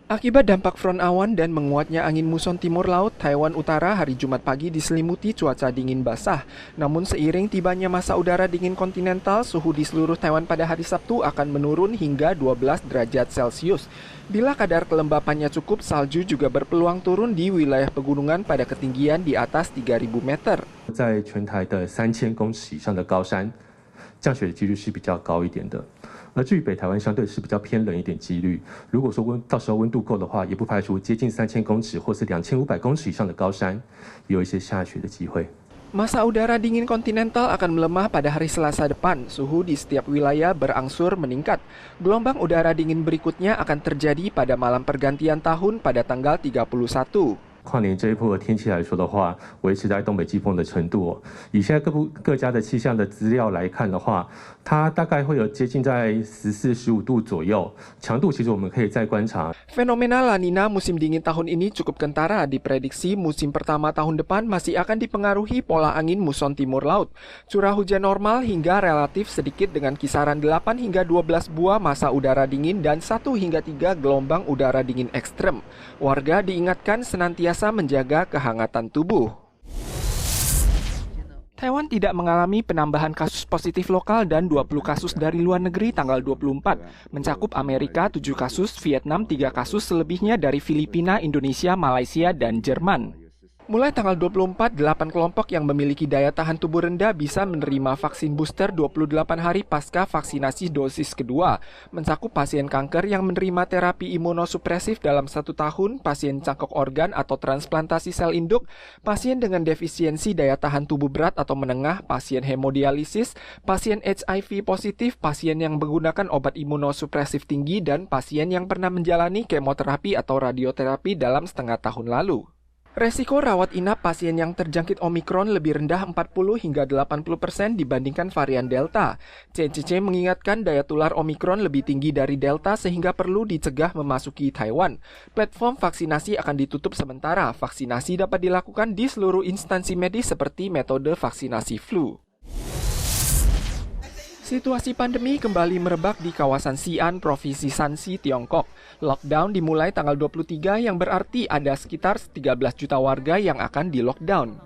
Akibat dampak front awan dan menguatnya angin muson timur laut, Taiwan Utara hari Jumat pagi diselimuti cuaca dingin basah. Namun seiring tibanya masa udara dingin kontinental, suhu di seluruh Taiwan pada hari Sabtu akan menurun hingga 12 derajat Celcius. Bila kadar kelembapannya cukup, salju juga berpeluang turun di wilayah pegunungan pada ketinggian di atas 3.000 meter. 在全台的3000公尺以上的高山，降雪的几率是比较高一点的。而至于北台湾，相对是比较偏冷一点几率。如果说到时候温度够的话，也不排除接近3000公尺或是2500公尺以上的高山，也有一些下雪的机会。 Masa udara dingin kontinental akan melemah pada hari Selasa depan. Suhu di setiap wilayah berangsur meningkat. Gelombang udara dingin berikutnya akan terjadi pada malam pergantian tahun pada tanggal 31. 跨年这一波的天气来说的话，维持在东北季风的程度哦。以现在各家的气象的资料来看的话，它大概会有接近在14、15度左右。强度其实我们可以再观察。 Fenomena La Nina musim dingin tahun ini cukup kentara. Diprediksi musim pertama tahun depan masih akan dipengaruhi pola angin muson timur laut. Curah hujan normal hingga relatif sedikit dengan kisaran 8 hingga 12 buah masa udara dingin dan 1 hingga 3 gelombang udara dingin ekstrem. Warga diingatkan senantiasa menjaga kehangatan tubuh. Taiwan tidak mengalami penambahan kasus positif lokal dan 20 kasus dari luar negeri tanggal 24. Mencakup Amerika 7 kasus, Vietnam 3 kasus, selebihnya dari Filipina, Indonesia, Malaysia, dan Jerman. Mulai tanggal 24, 8 kelompok yang memiliki daya tahan tubuh rendah bisa menerima vaksin booster 28 hari pasca vaksinasi dosis kedua. Mencakup pasien kanker yang menerima terapi imunosupresif dalam 1 tahun, pasien cangkok organ atau transplantasi sel induk, pasien dengan defisiensi daya tahan tubuh berat atau menengah, pasien hemodialisis, pasien HIV positif, pasien yang menggunakan obat imunosupresif tinggi, dan pasien yang pernah menjalani kemoterapi atau radioterapi dalam setengah tahun lalu. Resiko rawat inap pasien yang terjangkit Omikron lebih rendah 40 hingga 80% dibandingkan varian Delta. CCC mengingatkan daya tular Omikron lebih tinggi dari Delta sehingga perlu dicegah memasuki Taiwan. Platform vaksinasi akan ditutup sementara. Vaksinasi dapat dilakukan di seluruh instansi medis seperti metode vaksinasi flu. Situasi pandemi kembali merebak di kawasan Xi'an, Provinsi Shanxi, Tiongkok. Lockdown dimulai tanggal 23 yang berarti ada sekitar 13 juta warga yang akan di-lockdown.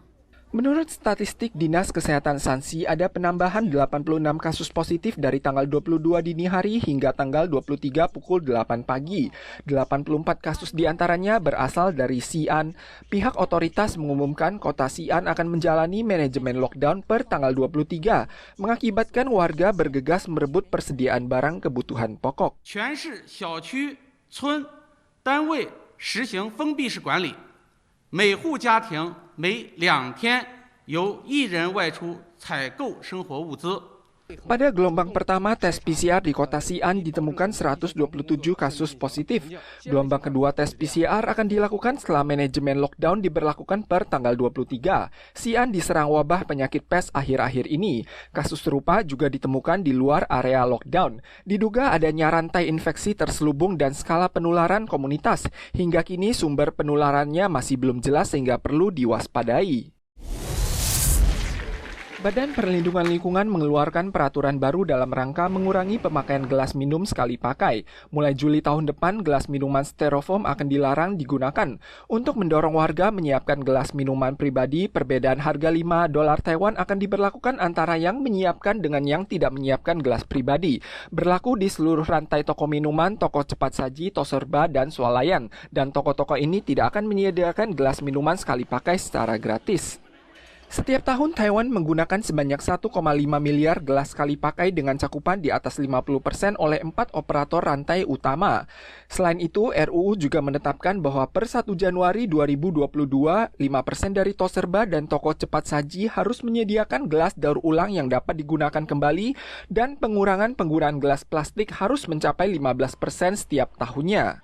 Menurut statistik Dinas Kesehatan Shanxi, ada penambahan 86 kasus positif dari tanggal 22 dini hari hingga tanggal 23 pukul 8 pagi. 84 kasus diantaranya berasal dari Xi'an. Pihak otoritas mengumumkan kota Xi'an akan menjalani manajemen lockdown per tanggal 23, mengakibatkan warga bergegas merebut persediaan barang kebutuhan pokok. 全市小区、村、单位实行封闭式管理，每户家庭 每2天由1人外出采购生活物资。 Pada gelombang pertama, tes PCR di kota Xi'an ditemukan 127 kasus positif. Gelombang kedua tes PCR akan dilakukan setelah manajemen lockdown diberlakukan per tanggal 23. Xi'an diserang wabah penyakit pes akhir-akhir ini. Kasus serupa juga ditemukan di luar area lockdown. Diduga adanya rantai infeksi terselubung dan skala penularan komunitas. Hingga kini sumber penularannya masih belum jelas sehingga perlu diwaspadai. Badan Perlindungan Lingkungan mengeluarkan peraturan baru dalam rangka mengurangi pemakaian gelas minum sekali pakai. Mulai Juli tahun depan, gelas minuman styrofoam akan dilarang digunakan. Untuk mendorong warga menyiapkan gelas minuman pribadi, perbedaan harga $5 Taiwan akan diberlakukan antara yang menyiapkan dengan yang tidak menyiapkan gelas pribadi. Berlaku di seluruh rantai toko minuman, toko cepat saji, toserba, dan swalayan. Dan toko-toko ini tidak akan menyediakan gelas minuman sekali pakai secara gratis. Setiap tahun Taiwan menggunakan sebanyak 1,5 miliar gelas sekali pakai dengan cakupan di atas 50% oleh 4 operator rantai utama. Selain itu, RUU juga menetapkan bahwa per 1 Januari 2022, 5% dari toserba dan toko cepat saji harus menyediakan gelas daur ulang yang dapat digunakan kembali dan pengurangan penggunaan gelas plastik harus mencapai 15% setiap tahunnya.